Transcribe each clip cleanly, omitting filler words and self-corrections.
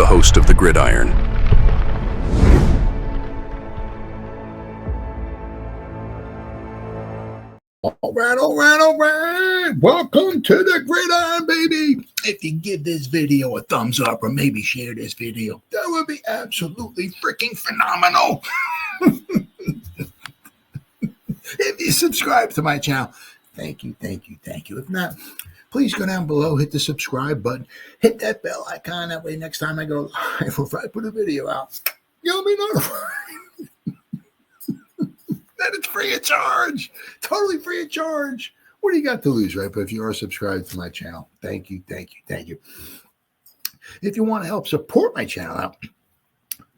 host of the Gridiron. All right. Welcome to the Gridiron, baby. If you give this video a thumbs up or maybe share this video, that would be absolutely freaking phenomenal. If you subscribe to my channel, thank you. If not, please go down below, hit the subscribe button, hit that bell icon. That way, next time I go live or if I put a video out, you'll be notified. That it's free of charge, totally free of charge. What do you got to lose, right? But if you are subscribed to my channel, thank you. If you want to help support my channel out,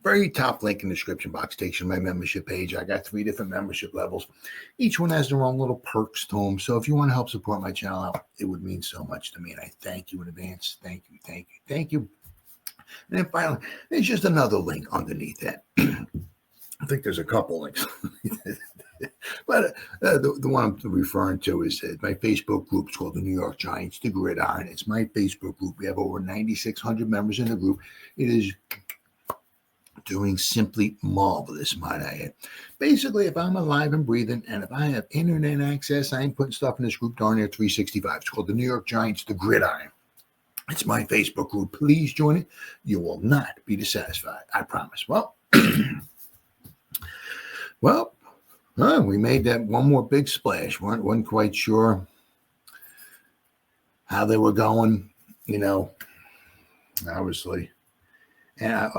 very top link in the description box takes you to my membership page. I got 3 different membership levels. Each one has their own little perks to them. So if you want to help support my channel out, it would mean so much to me. And I thank you in advance. Thank you. And then finally, there's just another link underneath that. I think there's a couple links. But the one I'm referring to is my Facebook group. It's called the New York Giants, the Gridiron. It's my Facebook group. We have over 9,600 members in the group. It is doing simply marvelous, might I add. Basically, if I'm alive and breathing and if I have internet access, I ain't putting stuff in this group darn near 365. It's called the New York Giants, the Gridiron. It's my Facebook group. Please join it. You will not be dissatisfied. I promise. Well, we made that one more big splash. Wasn't quite sure how they were going, obviously. And I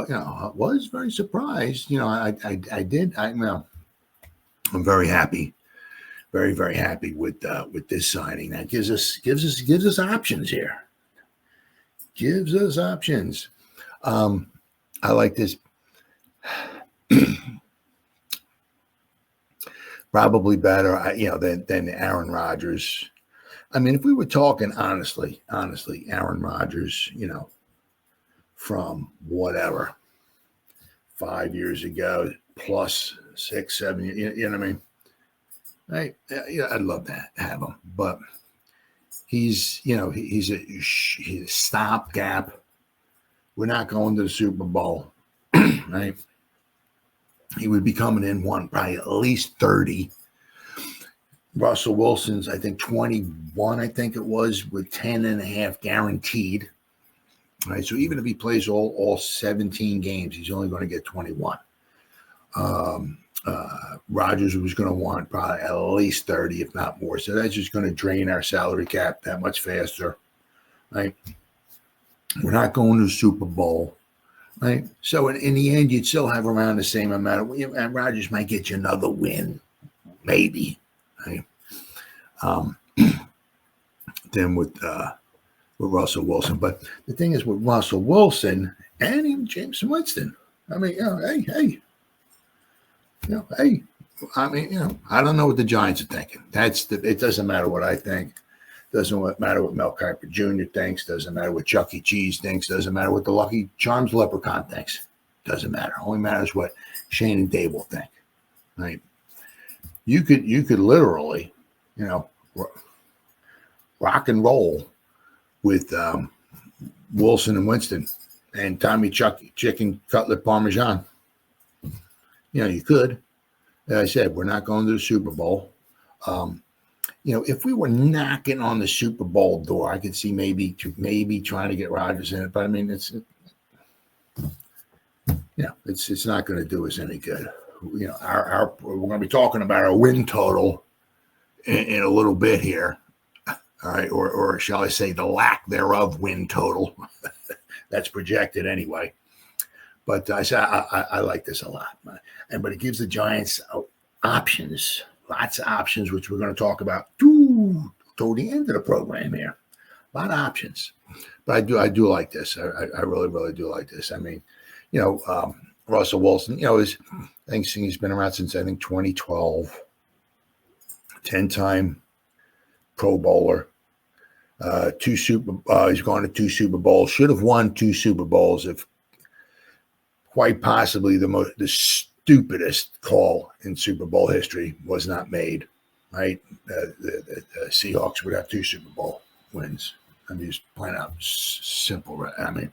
was very surprised. I'm very happy, very, very happy with this signing. That gives us options here. Gives us options. I like this. Probably better, than Aaron Rodgers. I mean, if we were talking honestly, Aaron Rodgers, from whatever 5 years ago, plus 6, 7 years, you know what I mean? I'd love to have him, but he's a stopgap. We're not going to the Super Bowl, right? He would be coming in probably at least 30. Russell Wilson's, I think, 21, I think it was, with 10.5 guaranteed. Right, so even if he plays all 17 games, he's only going to get 21. Rodgers was going to want probably at least 30, if not more. So that's just going to drain our salary cap that much faster. Right? We're not going to the Super Bowl. Right. So in the end, you'd still have around the same amount. And Rodgers might get you another win, maybe. Right? Then with Russell Wilson. But the thing is with Russell Wilson and even James Winston, I mean, hey. I mean, I don't know what the Giants are thinking. It doesn't matter what I think. Doesn't matter what Mel Kiper Jr. thinks. Doesn't matter what Chuck E. Cheese thinks. Doesn't matter what the Lucky Charms leprechaun thinks. Doesn't matter. Only matters what Shane and Dave will think. Right? You could literally, rock and roll with Wilson and Winston and Tommy Chucky Chicken Cutlet Parmesan. You could. As I said, we're not going to the Super Bowl. If we were knocking on the Super Bowl door, I could see maybe trying to get Rodgers in it. But I mean, it's not going to do us any good. We're going to be talking about our win total in a little bit here. All right, or shall I say the lack thereof win total. That's projected anyway. But I like this a lot. But it gives the Giants options. Lots of options, which we're going to talk about toward the end of the program here. A lot of options. But I do like this. I really, really do like this. I mean, Russell Wilson, he's been around since, I think, 2012. 10-time Pro Bowler. He's gone to 2 Super Bowls. Should have won 2 Super Bowls if quite possibly the stupidest call in Super Bowl history was not made, right? The Seahawks would have 2 Super Bowl wins. I'm just playing out simple, right? I mean,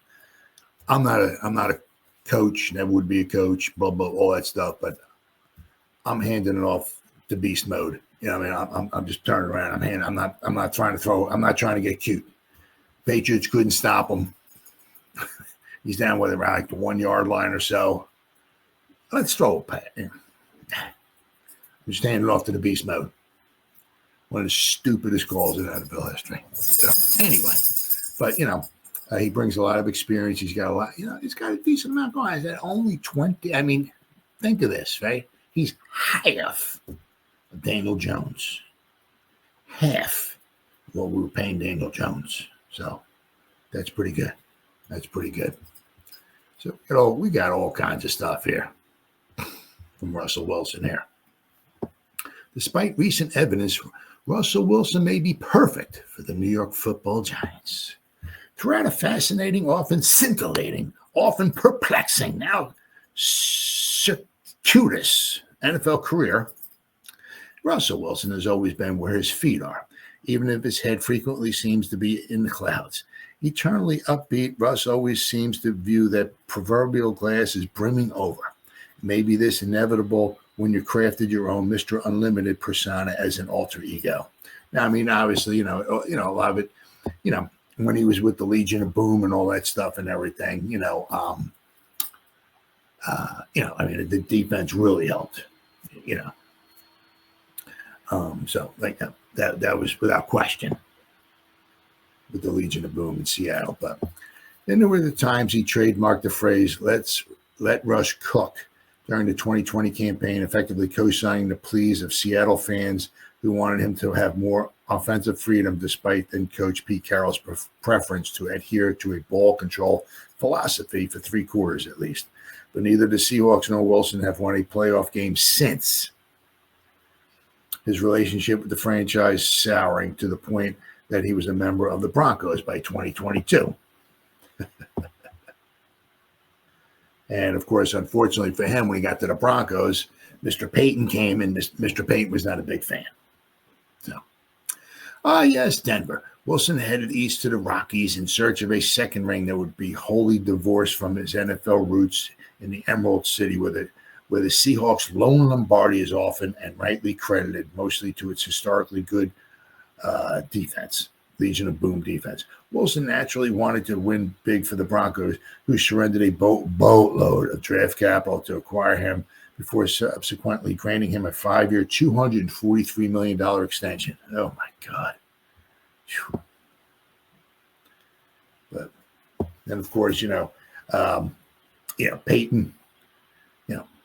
I'm not a coach, never would be a coach, blah blah, all that stuff. But I'm handing it off to beast mode. You know, what I mean, I'm just turning around. I'm not trying to throw. I'm not trying to get cute. Patriots couldn't stop him. He's down with around like the 1 yard line or so. Let's throw a pass. I'm just handing it off to the beast mode. One of the stupidest calls in NFL history. So anyway, but he brings a lot of experience. He's got a lot. He's got a decent amount going. He's at only 20. I mean, think of this, right? He's half of Daniel Jones. Half what we were paying Daniel Jones. So that's pretty good. So we got all kinds of stuff here from Russell Wilson here. Despite recent evidence, Russell Wilson may be perfect for the New York Football Giants. Throughout a fascinating, often scintillating, often perplexing, now circuitous NFL career, Russell Wilson has always been where his feet are, even if his head frequently seems to be in the clouds. Eternally upbeat, Russ always seems to view that proverbial glass as brimming over. Maybe this inevitable when you crafted your own Mr. Unlimited persona as an alter ego. Now, I mean, obviously, a lot of it, when he was with the Legion of Boom and all that stuff and everything, the defense really helped, So like that was without question with the Legion of Boom in Seattle. But then there were the times he trademarked the phrase, let Russ cook during the 2020 campaign, effectively co-signing the pleas of Seattle fans who wanted him to have more offensive freedom despite then Coach Pete Carroll's preference to adhere to a ball control philosophy for 3 quarters at least. But neither the Seahawks nor Wilson have won a playoff game since. His relationship with the franchise souring to the point that he was a member of the Broncos by 2022. And, of course, unfortunately for him, when he got to the Broncos, Mr. Payton came, and Mr. Payton was not a big fan. So, yes, Denver. Wilson headed east to the Rockies in search of a second ring that would be wholly divorced from his NFL roots in the Emerald City, where the Seahawks' lone Lombardi is often and rightly credited, mostly to its historically good defense, Legion of Boom defense. Wilson naturally wanted to win big for the Broncos, who surrendered a boatload of draft capital to acquire him before subsequently granting him a 5-year, $243 million extension. Oh, my God. Whew. But then, of course, Peyton,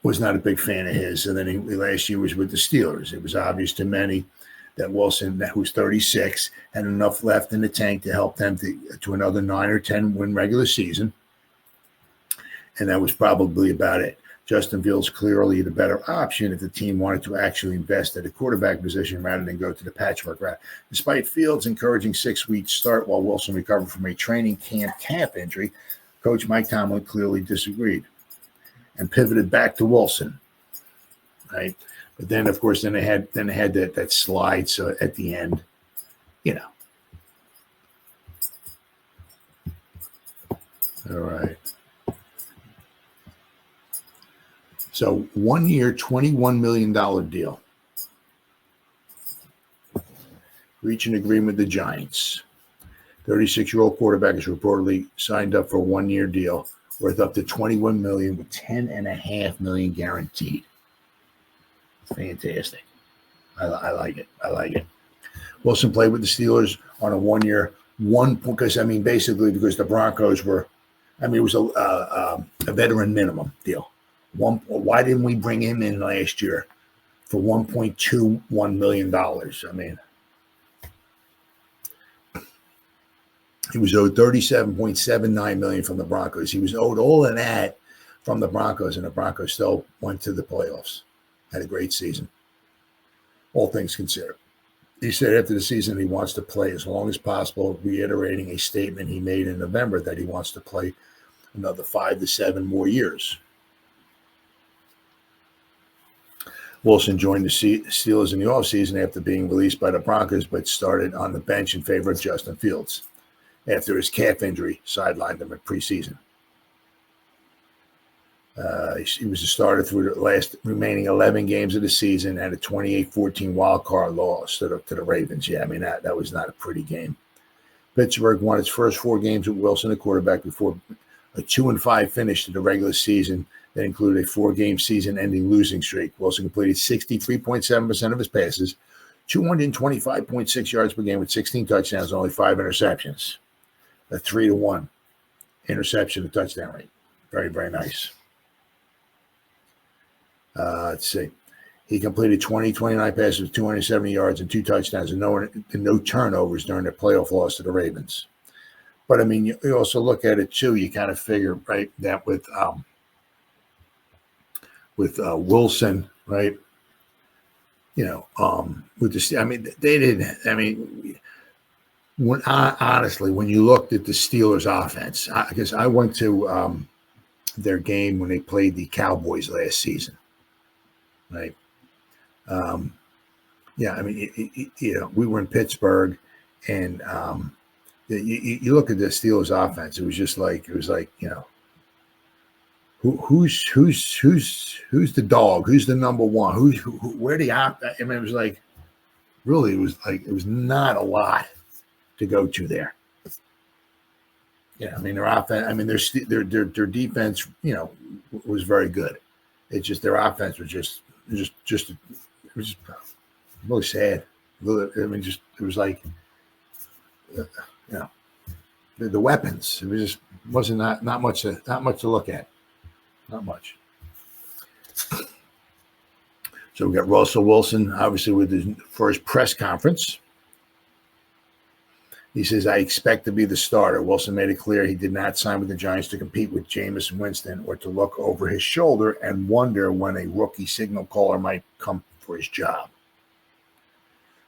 was not a big fan of his. And then last year was with the Steelers. It was obvious to many that Wilson, who's 36, had enough left in the tank to help them to another 9 or 10 win regular season. And that was probably about it. Justin Fields clearly the better option if the team wanted to actually invest at a quarterback position rather than go to the patchwork route. Despite Fields' encouraging 6-week start while Wilson recovered from a training camp calf injury, Coach Mike Tomlin clearly disagreed and pivoted back to Wilson, right? But then, of course, they had that slide. So at the end, All right. So 1 year, $21 million deal. Reach an agreement with the Giants. 36-year-old quarterback is reportedly signed up for a 1-year deal worth up to $21 million with $10.5 million guaranteed. Fantastic. I like it. Wilson played with the Steelers on a 1-year, because the Broncos were, it was a veteran minimum deal. Why didn't we bring him in last year for $1.21 million? He was owed $37.79 million from the Broncos. He was owed all of that from the Broncos, and the Broncos still went to the playoffs. Had a great season, all things considered. He said after the season he wants to play as long as possible, reiterating a statement he made in November that he wants to play another 5 to 7 more years. Wilson joined the Steelers in the offseason after being released by the Broncos, but started on the bench in favor of Justin Fields after his calf injury sidelined him at preseason. He was a starter through the last remaining 11 games of the season and a 28-14 wild card loss to the Ravens. Yeah, I mean, that was not a pretty game. Pittsburgh won its first 4 games with Wilson at quarterback before a 2-5 finish to the regular season that included a 4-game season-ending losing streak. Wilson completed 63.7% of his passes, 225.6 yards per game with 16 touchdowns and only 5 interceptions. A 3-to-1 interception to touchdown rate. Very, very nice. Let's see. He completed 29 passes with 270 yards and 2 touchdowns and no turnovers during the playoff loss to the Ravens. But, I mean, you also look at it, too. You kind of figure, right, that with Wilson, right, with the – I mean, they didn't – I mean, honestly, when you looked at the Steelers' offense, because I went to their game when they played the Cowboys last season, right? Yeah, I mean, we were in Pittsburgh, and you look at the Steelers' offense. It was like who's the dog? Who's the number one? Where the I mean, it was like really, it was not a lot to go to there. Yeah, I mean, their offense. I mean, their defense, was very good. It's just their offense was just it was just really sad. I mean, it was like, the weapons. It was just wasn't not much to look at. Not much. So we got Russell Wilson, obviously, with his first press conference. He says, I expect to be the starter. Wilson made it clear he did not sign with the Giants to compete with Jameis Winston or to look over his shoulder and wonder when a rookie signal caller might come for his job.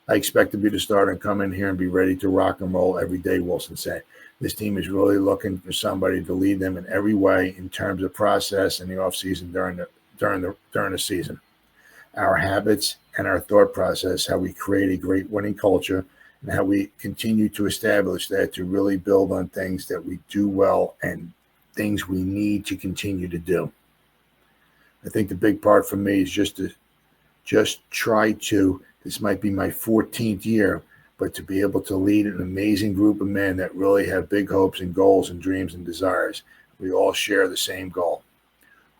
I expect to be the starter and come in here and be ready to rock and roll every day, Wilson said. This team is really looking for somebody to lead them in every way in terms of process in the offseason during the season. Our habits and our thought process, how we create a great winning culture, and how we continue to establish that to really build on things that we do well and things we need to continue to do. I think the big part for me is just try to, this might be my 14th year, but to be able to lead an amazing group of men that really have big hopes and goals and dreams and desires. We all share the same goal.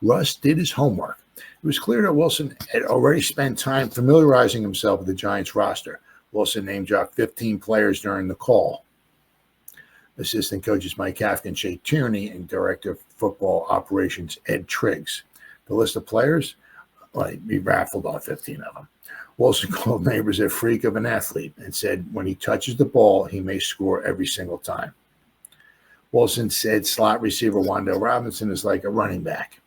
Russ did his homework. It was clear that Wilson had already spent time familiarizing himself with the Giants roster. Wilson name dropped 15 players during the call. Assistant coaches Mike Kafka, Shea Tierney, and Director of Football Operations Ed Triggs. The list of players, he raffled off 15 of them. Wilson called Neighbors a freak of an athlete and said when he touches the ball, he may score every single time. Wilson said slot receiver Wan'Dale Robinson is like a running back.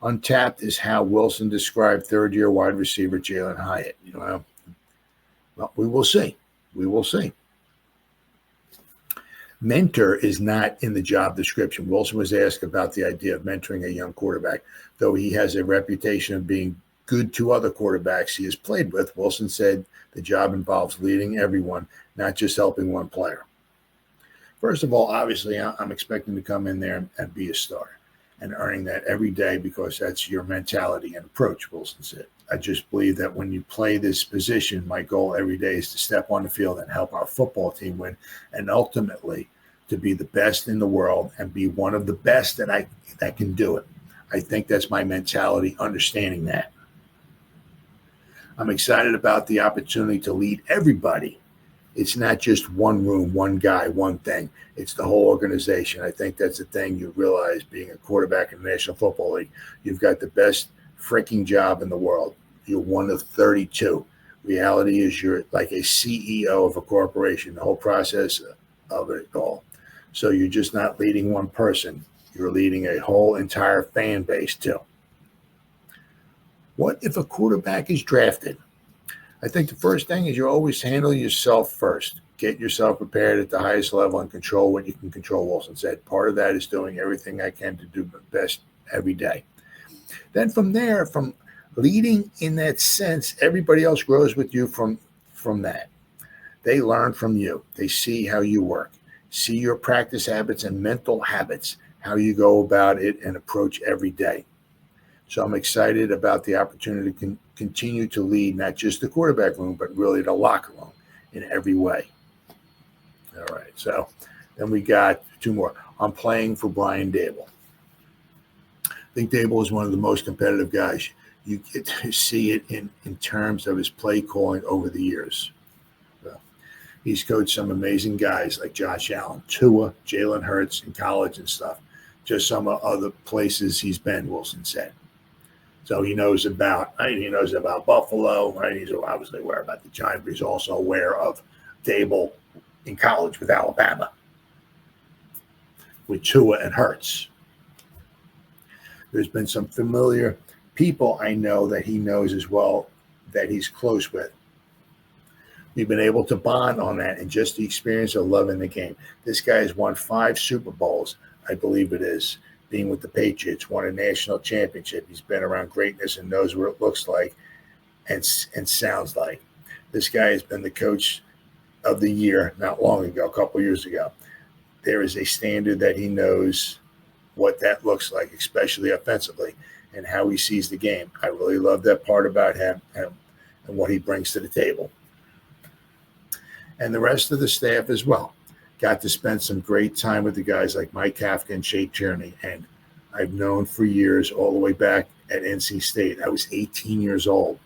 Untapped is how Wilson described third-year wide receiver Jalen Hyatt. Well, we will see. We will see. Mentor is not in the job description. Wilson was asked about the idea of mentoring a young quarterback. Though he has a reputation of being good to other quarterbacks he has played with, Wilson said the job involves leading everyone, not just helping one player. First of all, obviously, I'm expecting to come in there and be a starter and earning that every day because that's your mentality and approach, Wilson said. I just believe that when you play this position, my goal every day is to step on the field and help our football team win and ultimately to be the best in the world and be one of the best that can do it. I think that's my mentality, understanding that. I'm excited about the opportunity to lead everybody. It's not just one room, one guy, one thing. It's the whole organization. I think that's the thing you realize being a quarterback in the National Football League. You've got the best freaking job in the world. You're one of 32. Reality is you're like a CEO of a corporation, the whole process of it all. So you're just not leading one person. You're leading a whole entire fan base too. What if a quarterback is drafted? I think the first thing is you always handle yourself first. Get yourself prepared at the highest level and control what you can control, Wilson said. Part of that is doing everything I can to do my best every day. Then from there, from leading in that sense, everybody else grows with you from that. They learn from you. They see how you work, see your practice habits and mental habits, how you go about it and approach every day. So I'm excited about the opportunity to continue to lead not just the quarterback room, but really the locker room in every way. All right. So then we got two more. I'm playing for Brian Daboll. I think Daboll is one of the most competitive guys. You get to see it in terms of his play calling over the years. So he's coached some amazing guys like Josh Allen, Tua, Jalen Hurts in college and stuff. Just some other places he's been, Wilson said. So he knows about Buffalo, right? He's obviously aware about the Giants, but he's also aware of Daboll in college with Alabama, with Tua and Hurts. There's been some familiar people I know that he knows as well that he's close with. We've been able to bond on that and just the experience of loving the game. This guy has won 5 Super Bowls, I believe it is, being with the Patriots, won a national championship. He's been around greatness and knows what it looks like and sounds like. This guy has been the coach of the year not long ago, a couple years ago. There is a standard that he knows what that looks like, especially offensively, and how he sees the game. I really love that part about him and what he brings to the table. And the rest of the staff as well. Got to spend some great time with the guys like Mike Kafka and Shea Tierney. And I've known for years, all the way back at NC State. I was 18 years old.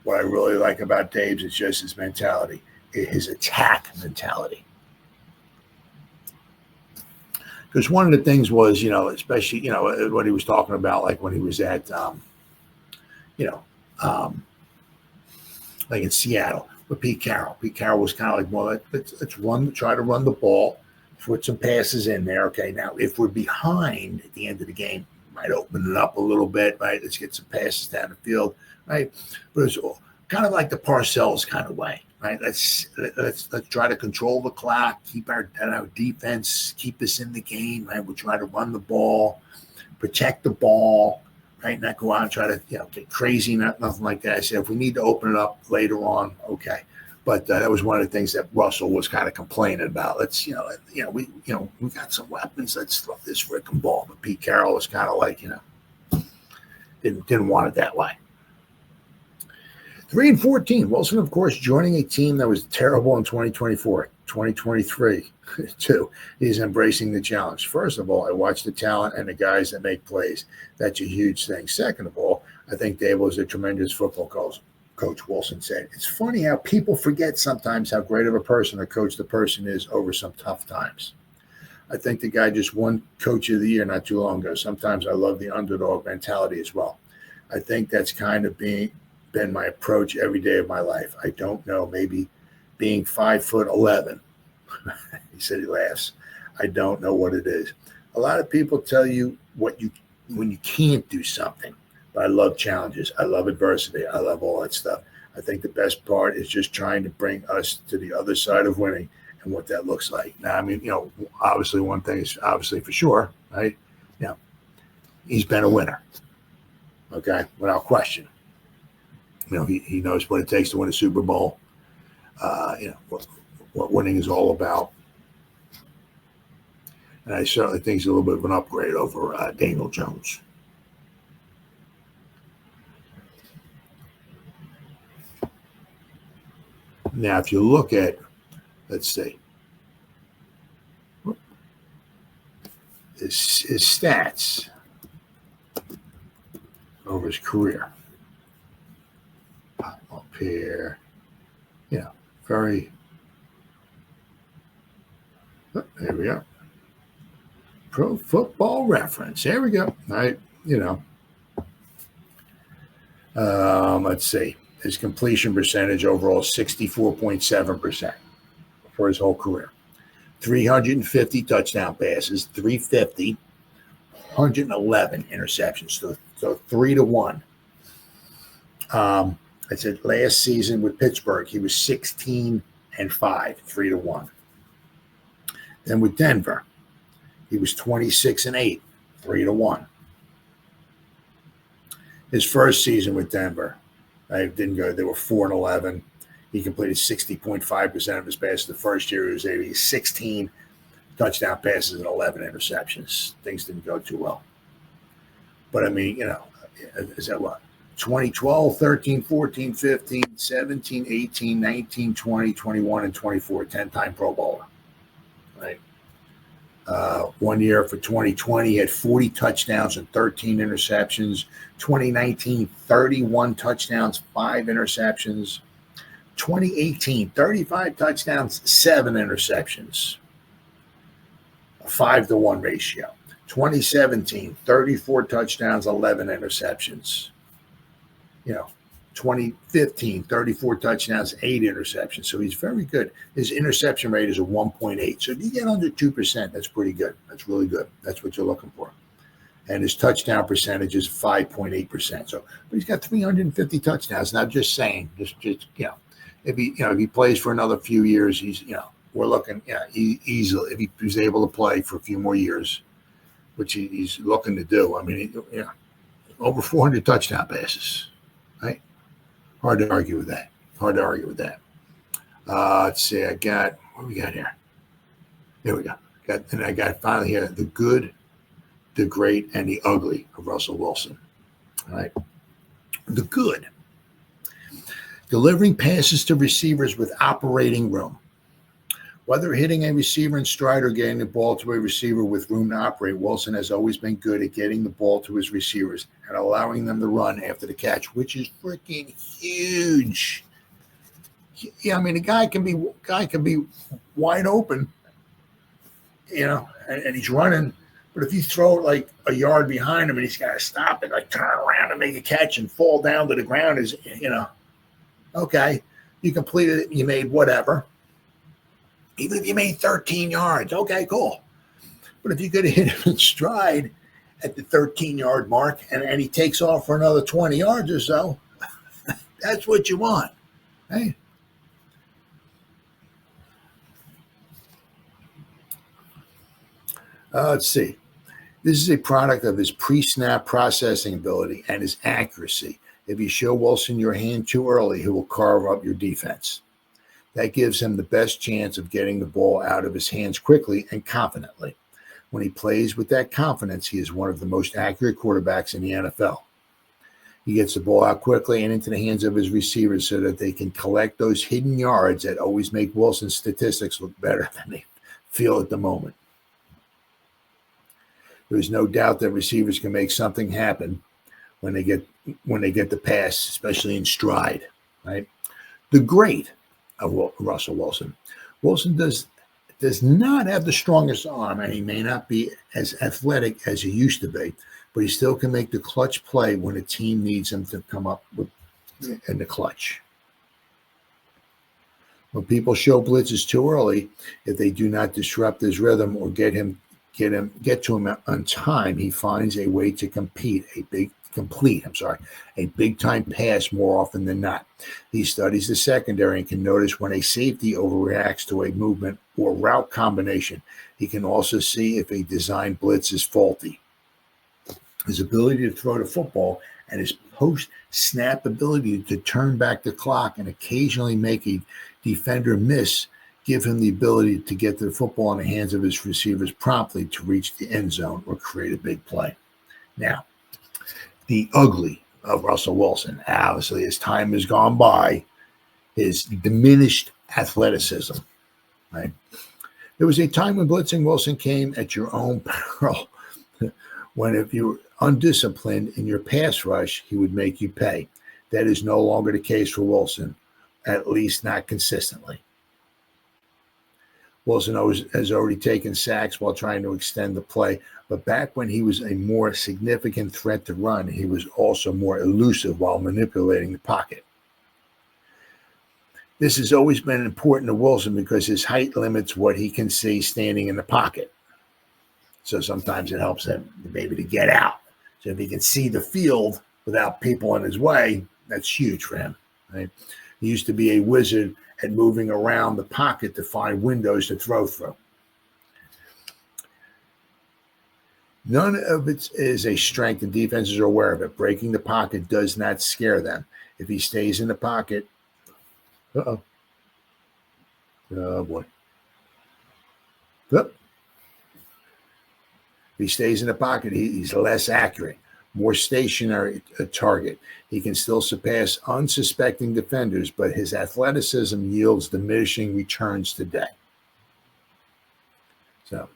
What I really like about Dave's is just his mentality, his attack mentality. Because one of the things was, especially, what he was talking about, like when he was at, like in Seattle with Pete Carroll. Pete Carroll was kind of like, well, let's try to run the ball, put some passes in there. Okay, now if we're behind at the end of the game, might open it up a little bit, right? Let's get some passes down the field, right? But it's kind of like the Parcells kind of way. Right, let's try to control the clock, keep our defense, keep us in the game. Right, we'll try to run the ball, protect the ball. Right, not go out and try to get crazy, nothing like that. I said if we need to open it up later on, okay. But that was one of the things that Russell was kind of complaining about. Let's we got some weapons. Let's throw this freaking ball. But Pete Carroll was kind of like didn't want it that way. 3-14. Wilson, of course, joining a team that was terrible in 2024, 2023, too. He's embracing the challenge. First of all, I watch the talent and the guys that make plays. That's a huge thing. Second of all, I think Daboll is a tremendous football coach, Wilson said. It's funny how people forget sometimes how great of a person or coach the person is over some tough times. I think the guy just won Coach of the Year not too long ago. Sometimes I love the underdog mentality as well. I think that's kind of been my approach every day of my life. I don't know, maybe being 5'11", he said he laughs. I don't know what it is. A lot of people tell you when you can't do something, but I love challenges. I love adversity. I love all that stuff. I think the best part is just trying to bring us to the other side of winning and what that looks like. Now, I mean, obviously one thing is obviously for sure, right? He's been a winner. Okay, without question. He knows what it takes to win a Super Bowl. What winning is all about. And I certainly think he's a little bit of an upgrade over Daniel Jones. Now, if you look at, let's see, his stats over his career. Up here, very. Oh, there we go. Pro Football Reference. There we go. All right, let's see. His completion percentage overall 64.7% for his whole career. 350 touchdown passes, 350, 111 interceptions. So 3-1. I said last season with Pittsburgh, he was 16-5, 3-1. Then with Denver, he was 26-8, 3-1. His first season with Denver, I didn't go. They were 4-11. He completed 60.5% of his passes. The first year he was 16 touchdown passes and 11 interceptions. Things didn't go too well. But I mean, is that what? 2012, 13, 14, 15, 17, 18, 19, 20, 21, and 24, 10-time Pro Bowler. Right? 1 year for 2020, he had 40 touchdowns and 13 interceptions. 2019, 31 touchdowns, 5 interceptions. 2018, 35 touchdowns, 7 interceptions. A 5-to-1 ratio. 2017, 34 touchdowns, 11 interceptions. 2015, 34 touchdowns, 8 interceptions. So he's very good. His interception rate is a 1.8. So if you get under 2%, that's pretty good. That's really good. That's what you're looking for. And his touchdown percentage is 5.8%. So, but he's got 350 touchdowns. And I'm just saying, if he plays for another few years, we're looking, easily, if he's able to play for a few more years, which he's looking to do. I mean, over 400 touchdown passes, right? Hard to argue with that. Let's see. What we got here? There we go. I got finally here the good, the great, and the ugly of Russell Wilson. All right. The good. Delivering passes to receivers with operating room. Whether hitting a receiver in stride or getting the ball to a receiver with room to operate, Wilson has always been good at getting the ball to his receivers and allowing them to run after the catch, which is freaking huge. Yeah, I mean, the guy can be wide open, and he's running. But if you throw it like a yard behind him and he's got to stop it, like turn around and make a catch and fall down to the ground, okay, you completed it, you made whatever. Even if you made 13 yards, okay, cool. But if you could hit him in stride at the 13-yard mark and he takes off for another 20 yards or so, that's what you want, right? Let's see. This is a product of his pre-snap processing ability and his accuracy. If you show Wilson your hand too early, he will carve up your defense. That gives him the best chance of getting the ball out of his hands quickly and confidently. When he plays with that confidence, he is one of the most accurate quarterbacks in the NFL. He gets the ball out quickly and into the hands of his receivers so that they can collect those hidden yards that always make Wilson's statistics look better than they feel at the moment. There is no doubt that receivers can make something happen when they get the pass, especially in stride, right? The great of Russell Wilson. Wilson does not have the strongest arm, and he may not be as athletic as he used to be, but he still can make the clutch play when a team needs him to come up with in the clutch. When people show blitzes too early, if they do not disrupt his rhythm or get to him on time, he finds a way to complete a big-time pass more often than not. He studies the secondary and can notice when a safety overreacts to a movement or route combination. He can also see if a design blitz is faulty. His ability to throw the football and his post-snap ability to turn back the clock and occasionally make a defender miss give him the ability to get the football in the hands of his receivers promptly to reach the end zone or create a big play. Now, the ugly of Russell Wilson, obviously, as time has gone by, is diminished athleticism. Right? There was a time when blitzing Wilson came at your own peril, when if you were undisciplined in your pass rush, he would make you pay. That is no longer the case for Wilson, at least not consistently. Wilson has already taken sacks while trying to extend the play, but back when he was a more significant threat to run, he was also more elusive while manipulating the pocket. This has always been important to Wilson because his height limits what he can see standing in the pocket. So sometimes it helps him maybe to get out. So if he can see the field without people in his way, that's huge for him. Right? He used to be a wizard at moving around the pocket to find windows to throw through. None of it is a strength, and defenses are aware of it. Breaking the pocket does not scare them. If he stays in the pocket, oh boy. Yep. he stays in the pocket, he's less accurate, more stationary target. He can still surpass unsuspecting defenders, but his athleticism yields diminishing returns today. So,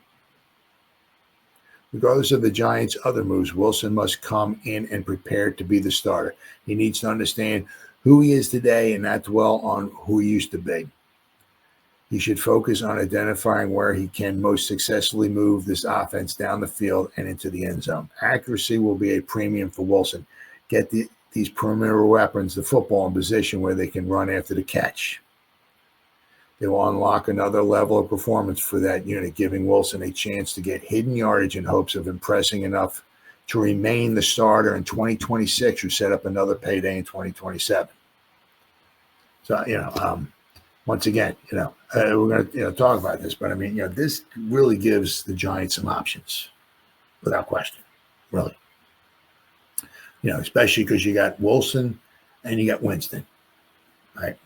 regardless of the Giants' other moves, Wilson must come in and prepare to be the starter. He needs to understand who he is today and not dwell on who he used to be. He should focus on identifying where he can most successfully move this offense down the field and into the end zone. Accuracy will be a premium for Wilson. Get these perimeter weapons, the football, in position where they can run after the catch. They will unlock another level of performance for that unit, giving Wilson a chance to get hidden yardage in hopes of impressing enough to remain the starter in 2026 or set up another payday in 2027. So, once again, we're going to talk about this, but I mean, this really gives the Giants some options, without question, really. Especially because you got Wilson and you got Winston, right?